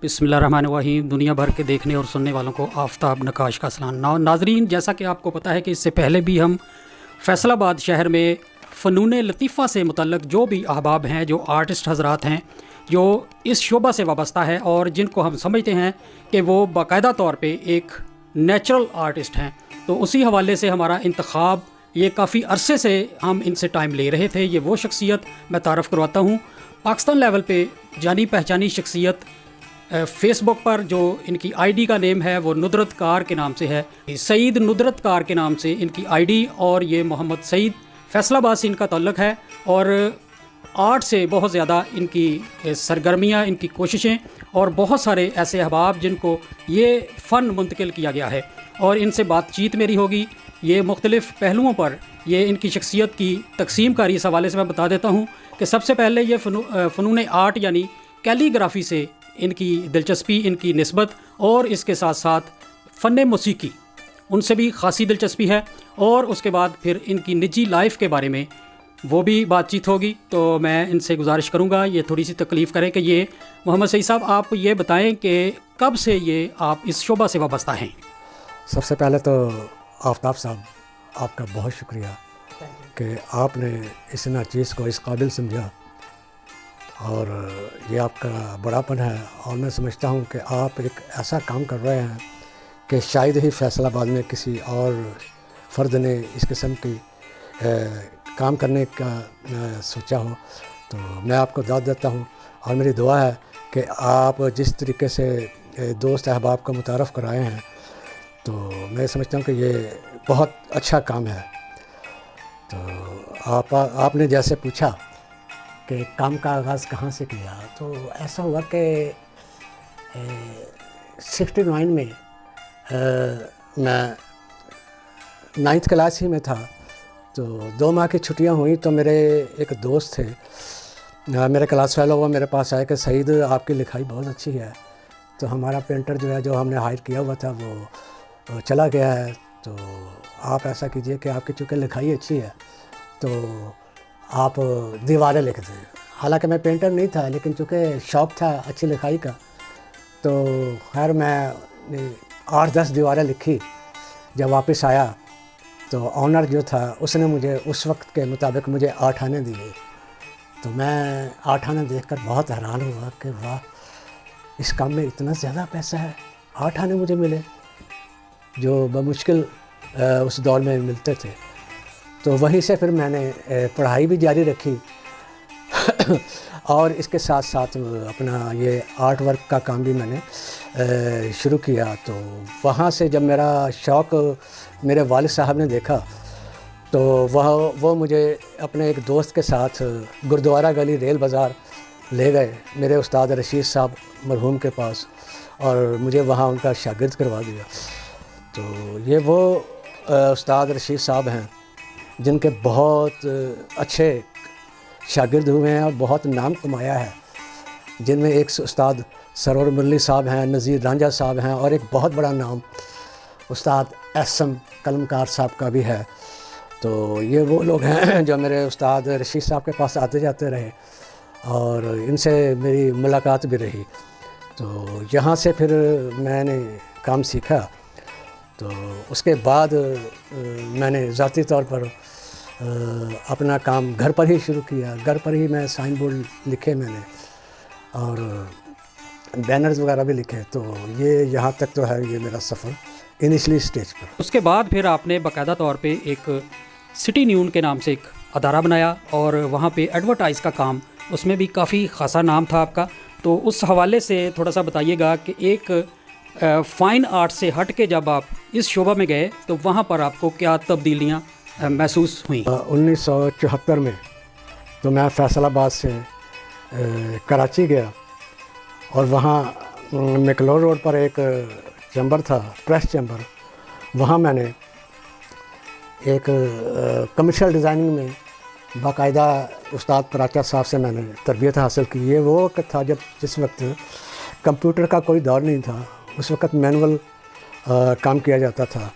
بسم اللہ الرحمن الرحیم۔ دنیا بھر کے دیکھنے اور سننے والوں کو آفتاب نقاش کا سلام۔ ناظرین، جیسا کہ آپ کو پتہ ہے کہ اس سے پہلے بھی ہم فیصل آباد شہر میں فنون لطیفہ سے متعلق جو بھی احباب ہیں، جو آرٹسٹ حضرات ہیں، جو اس شعبہ سے وابستہ ہے اور جن کو ہم سمجھتے ہیں کہ وہ باقاعدہ طور پہ ایک نیچرل آرٹسٹ ہیں، تو اسی حوالے سے ہمارا انتخاب یہ کافی عرصے سے ہم ان سے ٹائم لے رہے تھے۔ یہ وہ شخصیت میں تعارف کرواتا ہوں، پاکستان لیول پہ جانی پہچانی شخصیت، فیس بک پر جو ان کی آئی ڈی کا نیم ہے وہ ندرت کار کے نام سے ہے، سعید ندرت کار کے نام سے ان کی آئی ڈی، اور یہ محمد سعید فیصل آباد سے ان کا تعلق ہے، اور آرٹ سے بہت زیادہ ان کی سرگرمیاں، ان کی کوششیں اور بہت سارے ایسے احباب جن کو یہ فن منتقل کیا گیا ہے، اور ان سے بات چیت میری ہوگی۔ یہ مختلف پہلوؤں پر یہ ان کی شخصیت کی تقسیم کاری اس حوالے سے میں بتا دیتا ہوں کہ سب سے پہلے یہ فنون آرٹ یعنی کیلی گرافی سے ان کی دلچسپی، ان کی نسبت، اور اس کے ساتھ ساتھ فن موسیقی ان سے بھی خاصی دلچسپی ہے، اور اس کے بعد پھر ان کی نجی لائف کے بارے میں وہ بھی بات چیت ہوگی۔ تو میں ان سے گزارش کروں گا یہ تھوڑی سی تکلیف کریں کہ یہ محمد سعید صاحب آپ یہ بتائیں کہ کب سے یہ آپ اس شعبہ سے وابستہ ہیں؟ سب سے پہلے تو آفتاب صاحب آپ کا بہت شکریہ کہ آپ نے اس ناچیز کو اس قابل سمجھا، اور یہ آپ کا بڑا پن ہے، اور میں سمجھتا ہوں کہ آپ ایک ایسا کام کر رہے ہیں کہ شاید ہی فیصل آباد میں کسی اور فرد نے اس قسم کی کام کرنے کا سوچا ہو۔ تو میں آپ کو داد دیتا ہوں، اور میری دعا ہے کہ آپ جس طریقے سے دوست احباب کو متعارف کرائے ہیں، تو میں سمجھتا ہوں کہ یہ بہت اچھا کام ہے۔ تو آپ نے جیسے پوچھا کہ کام کا آغاز کہاں سے کیا، تو ایسا ہوا کہ 69 میں میں 9th کلاس ہی میں تھا، تو 2 ماہ کی چھٹیاں ہوئیں تو میرے ایک دوست تھے، میرے کلاس فیلو، وہ میرے پاس آئے کہ سعید آپ کی لکھائی بہت اچھی ہے، تو ہمارا پینٹر جو ہے، جو ہم نے ہائر کیا ہوا تھا، وہ چلا گیا ہے، تو آپ ایسا کیجئے کہ آپ کی چونکہ لکھائی اچھی ہے تو آپ دیواریں لکھ دیں۔ حالانکہ میں پینٹر نہیں تھا، لیکن چونکہ شوق تھا اچھی لکھائی کا، تو خیر میں 8-10 دیواریں لکھی۔ جب واپس آیا تو آنر جو تھا اس نے مجھے اس وقت کے مطابق مجھے 8 آنے دیے، تو میں 8 آنے دیکھ کر بہت حیران ہوا کہ واہ، اس کام میں اتنا زیادہ پیسہ ہے۔ 8 آنے مجھے ملے جو بمشکل اس دور میں ملتے تھے، تو وہیں سے پھر میں نے پڑھائی بھی جاری رکھی اور اس کے ساتھ ساتھ اپنا یہ آرٹ ورک کا کام بھی میں نے شروع کیا۔ تو وہاں سے جب میرا شوق میرے والد صاحب نے دیکھا تو وہ مجھے اپنے ایک دوست کے ساتھ گردوارہ گلی ریل بازار لے گئے، میرے استاد رشید صاحب مرحوم کے پاس، اور مجھے وہاں ان کا شاگرد کروا دیا۔ تو یہ وہ استاد رشید صاحب ہیں جن کے بہت اچھے شاگرد ہوئے ہیں اور بہت نام کمایا ہے، جن میں ایک استاد سرور ملی صاحب ہیں، نذیر رانجھا صاحب ہیں، اور ایک بہت بڑا نام استاد احسن قلمکار صاحب کا بھی ہے۔ تو یہ وہ لوگ ہیں جو میرے استاد رشید صاحب کے پاس آتے جاتے رہے، اور ان سے میری ملاقات بھی رہی۔ تو یہاں سے پھر میں نے کام سیکھا، تو اس کے بعد میں نے ذاتی طور پر اپنا کام گھر پر ہی شروع کیا۔ گھر پر ہی میں سائن بورڈ لکھے میں نے، اور بینرز وغیرہ بھی لکھے۔ تو یہ یہاں تک تو ہے یہ میرا سفر انیشلی سٹیج پر۔ اس کے بعد پھر آپ نے باقاعدہ طور پہ ایک سٹی نیون کے نام سے ایک ادارہ بنایا، اور وہاں پہ ایڈورٹائز کا کام، اس میں بھی کافی خاصا نام تھا آپ کا۔ تو اس حوالے سے تھوڑا سا بتائیے گا کہ ایک فائن آرٹ سے ہٹ کے جب آپ اس شعبہ میں گئے تو وہاں پر آپ کو کیا تبدیلیاں محسوس ہوئیں؟ 1974 میں تو میں فیصل آباد سے کراچی گیا، اور وہاں مکلور روڈ پر ایک چیمبر تھا، پریس چیمبر، وہاں میں نے ایک کمرشل ڈیزائننگ میں باقاعدہ استاد پراچا صاحب سے میں نے تربیت حاصل کی۔ یہ وہ وقت تھا جس وقت کمپیوٹر کا کوئی دور نہیں تھا، اس وقت مینول کام کیا جاتا تھا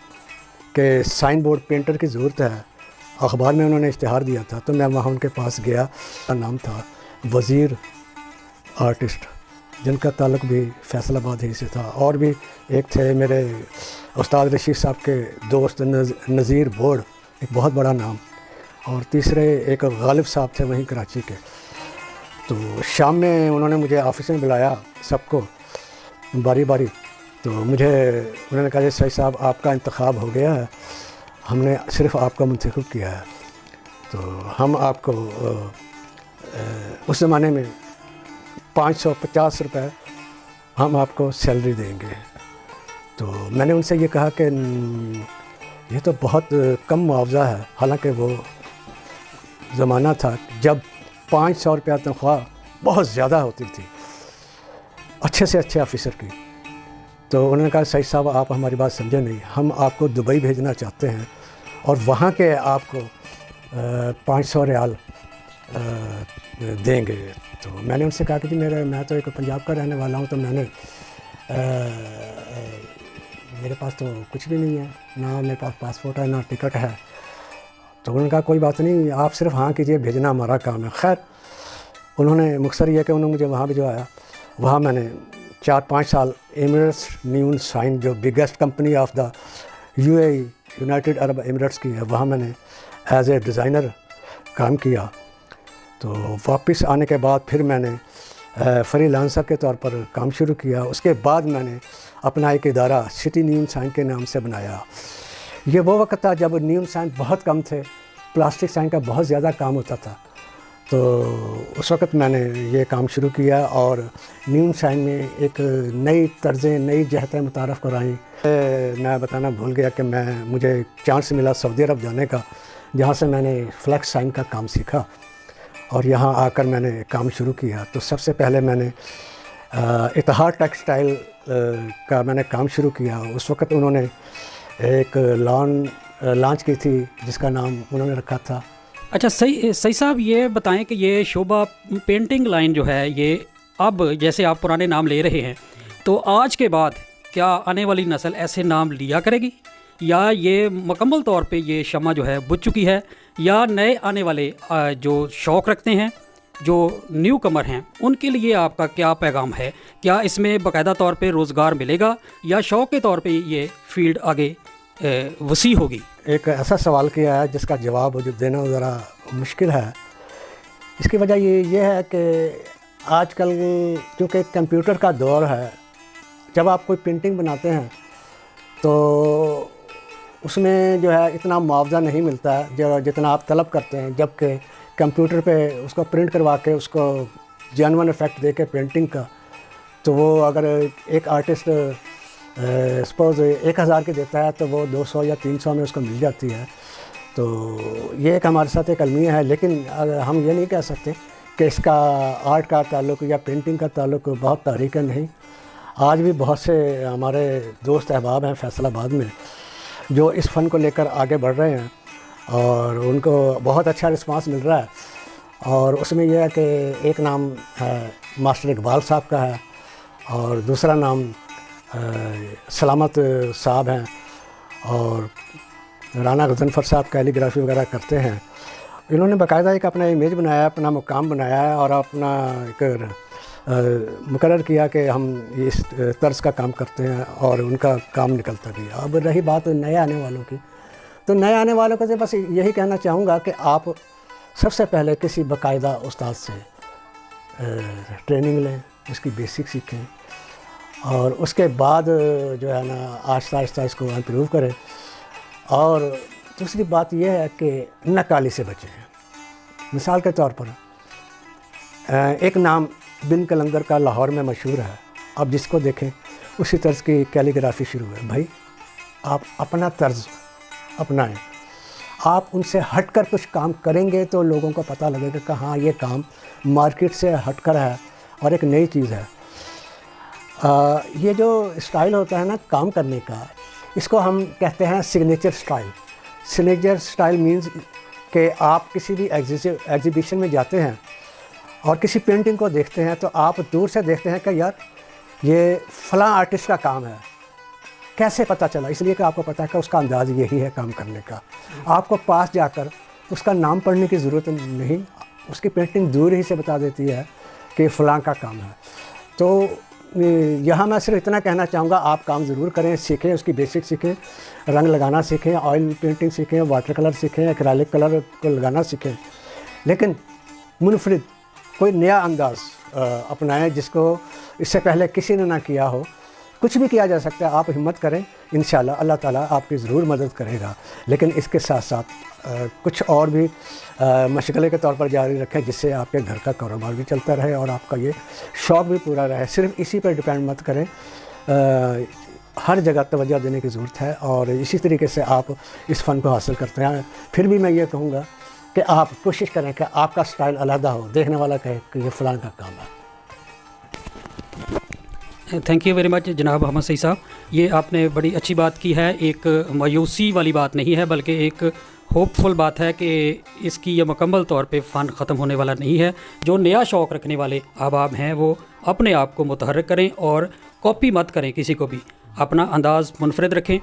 کہ سائن بورڈ پینٹر کی ضرورت ہے، اخبار میں انہوں نے اشتہار دیا تھا، تو میں وہاں ان کے پاس گیا، نام تھا وزیر آرٹسٹ، جن کا تعلق بھی فیصل آباد ہی سے تھا، اور بھی ایک تھے میرے استاد رشید صاحب کے دوست نذیر بوڑ، ایک بہت بڑا نام، اور تیسرے ایک غالب صاحب تھے وہیں کراچی کے۔ تو شام میں انہوں نے مجھے آفس میں بلایا سب کو باری باری، تو مجھے انہوں نے کہا کہ سعید صاحب آپ کا انتخاب ہو گیا ہے، ہم نے صرف آپ کا منتخب کیا ہے، تو ہم آپ کو اس زمانے میں 550 روپے ہم آپ کو سیلری دیں گے۔ تو میں نے ان سے یہ کہا کہ یہ تو بہت کم معاوضہ ہے، حالانکہ وہ زمانہ تھا جب 500 روپیہ تنخواہ بہت زیادہ ہوتی تھی اچھے سے اچھے آفیسر کی۔ تو انہوں نے کہا سعید صاحب آپ ہماری بات سمجھے نہیں، ہم آپ کو دبئی بھیجنا چاہتے ہیں اور وہاں کے آپ کو 500 ریال دیں گے۔ تو میں نے ان سے کہا کہ جی میں تو ایک پنجاب کا رہنے والا ہوں، تو میں نے میرے پاس تو کچھ بھی نہیں ہے، نہ میرے پاس پاسپورٹ ہے نہ ٹکٹ ہے۔ تو انہوں نے کہا کوئی بات نہیں، آپ صرف ہاں کیجئے، بھیجنا ہمارا کام ہے۔ خیر انہوں نے مختصر یہ کہ انہوں نے مجھے وہاں بھجوایا، وہاں میں نے 4-5 سال ایمریٹس نیون سائن جو biggest company of the UAE United Arab Emirates کی ہے، وہاں میں نے ایز اے ڈیزائنر کام کیا۔ تو واپس آنے کے بعد پھر میں نے فری لانسر کے طور پر کام شروع کیا۔ اس کے بعد میں نے اپنا ایک ادارہ سٹی نیون سائن کے نام سے بنایا۔ یہ وہ وقت تھا جب نیون سائن بہت کم تھے، پلاسٹک سائن کا بہت زیادہ کام ہوتا تھا، تو اس وقت میں نے یہ کام شروع کیا اور نیون سائن میں ایک نئی طرزیں، نئی جہتیں متعارف کرائیں۔ میں بتانا بھول گیا کہ مجھے چانس ملا سعودی عرب جانے کا، جہاں سے میں نے فلیکس سائن کا کام سیکھا اور یہاں آ کر میں نے کام شروع کیا۔ تو سب سے پہلے میں نے اتحاد ٹیکسٹائل کا میں نے کام شروع کیا۔ اس وقت انہوں نے ایک لانچ کی تھی جس کا نام انہوں نے رکھا تھا۔ اچھا صحیح صاحب، یہ بتائیں کہ یہ شعبہ پینٹنگ لائن جو ہے، یہ اب جیسے آپ پرانے نام لے رہے ہیں، تو آج کے بعد کیا آنے والی نسل ایسے نام لیا کرے گی، یا یہ مکمل طور پہ یہ شمع جو ہے بجھ چکی ہے، یا نئے آنے والے جو شوق رکھتے ہیں، جو نیو کمر ہیں، ان کے لیے آپ کا کیا پیغام ہے؟ کیا اس میں باقاعدہ طور پہ روزگار ملے گا، یا شوق کے طور پہ یہ فیلڈ آگے وسیع ہوگی؟ ایک ایسا سوال کیا ہے جس کا جواب جو دینا ذرا مشکل ہے۔ اس کی وجہ یہ ہے کہ آج کل چونکہ کمپیوٹر کا دور ہے، جب آپ کوئی پینٹنگ بناتے ہیں تو اس میں جو ہے اتنا معاوضہ نہیں ملتا ہے جو جتنا آپ طلب کرتے ہیں، جبکہ کمپیوٹر پہ اس کو پرنٹ کروا کے اس کو جینون افیکٹ دے کے پینٹنگ کا، تو وہ اگر ایک آرٹسٹ سپوز 1000 کے دیتا ہے تو وہ 200 یا 300 میں اس کو مل جاتی ہے۔ تو یہ ایک ہمارے ساتھ ایک المیہ ہے، لیکن ہم یہ نہیں کہہ سکتے کہ اس کا آرٹ کا تعلق یا پینٹنگ کا تعلق بہت تاریخ ہے، نہیں۔ آج بھی بہت سے ہمارے دوست احباب ہیں فیصل آباد میں جو اس فن کو لے کر آگے بڑھ رہے ہیں اور ان کو بہت اچھا رسپانس مل رہا ہے۔ اور اس میں یہ ہے کہ ایک نام ہے ماسٹر اقبال صاحب کا ہے، اور دوسرا نام سلامت صاحب ہیں، اور رانا غضنفر صاحب کیلی گرافی وغیرہ کرتے ہیں۔ انہوں نے باقاعدہ ایک اپنا امیج بنایا ہے، اپنا مقام بنایا ہے، اور اپنا ایک مقرر کیا کہ ہم اس طرز کا کام کرتے ہیں اور ان کا کام نکلتا بھی ہے۔ اب رہی بات نئے آنے والوں کی، تو نئے آنے والوں کو بس یہی کہنا چاہوں گا کہ آپ سب سے پہلے کسی باقاعدہ استاد سے ٹریننگ لیں، اس کی بیسک سیکھیں، اور اس کے بعد جو ہے نا آہستہ آہستہ اس کو امپروو کریں۔ اور دوسری بات یہ ہے کہ نقالی سے بچیں۔ مثال کے طور پر ایک نام بن کلندر کا لاہور میں مشہور ہے، اب جس کو دیکھیں اسی طرز کی کیلی گرافی شروع ہے۔ بھائی آپ اپنا طرز اپنائیں، آپ ان سے ہٹ کر کچھ کام کریں گے تو لوگوں کو پتہ لگے گا کہ ہاں یہ کام مارکیٹ سے ہٹ کر ہے اور ایک نئی چیز ہے۔ یہ جو اسٹائل ہوتا ہے نا کام کرنے کا، اس کو ہم کہتے ہیں signature style. Signature style means کہ آپ کسی بھی ایگزیبیشن میں جاتے ہیں اور کسی پینٹنگ کو دیکھتے ہیں تو آپ دور سے دیکھتے ہیں کہ یار یہ فلاں آرٹسٹ کا کام ہے۔ کیسے پتہ چلا؟ اس لیے کہ آپ کو پتہ ہے کہ اس کا انداز یہی ہے کام کرنے کا۔ آپ کو پاس جا کر اس کا نام پڑھنے کی ضرورت نہیں، اس کی پینٹنگ دور ہی سے بتا دیتی ہے کہ فلاں کا کام ہے۔ تو یہاں میں صرف اتنا کہنا چاہوں گا، آپ کام ضرور کریں، سیکھیں، اس کی بیسک سیکھیں، رنگ لگانا سیکھیں، آئل پینٹنگ سیکھیں، واٹر کلر سیکھیں، ایکرائلک کلر کو لگانا سیکھیں، لیکن منفرد کوئی نیا انداز اپنائیں جس کو اس سے پہلے کسی نے نہ کیا ہو۔ کچھ بھی کیا جا سکتا ہے، آپ ہمت کریں، انشاءاللہ اللہ تعالیٰ آپ کی ضرور مدد کرے گا، لیکن اس کے ساتھ ساتھ کچھ اور بھی مشغلے کے طور پر جاری رکھیں جس سے آپ کے گھر کا کاروبار بھی چلتا رہے اور آپ کا یہ شوق بھی پورا رہے۔ صرف اسی پر ڈپینڈ مت کریں، ہر جگہ توجہ دینے کی ضرورت ہے، اور اسی طریقے سے آپ اس فن کو حاصل کرتے ہیں۔ پھر بھی میں یہ کہوں گا کہ آپ کوشش کریں کہ آپ کا سٹائل علیحدہ ہو، دیکھنے والا کہے کہ یہ فلاں کا کام ہے۔ تھینک یو ویری مچ جناب احمد سعید صاحب، یہ آپ نے بڑی اچھی بات کی ہے، ایک مایوسی والی بات نہیں ہے بلکہ ایک ہوپ فل بات ہے کہ اس کی یہ مکمل طور پہ فن ختم ہونے والا نہیں ہے۔ جو نیا شوق رکھنے والے احباب ہیں وہ اپنے آپ کو متحرک کریں اور کاپی مت کریں، کسی کو بھی اپنا انداز منفرد رکھیں۔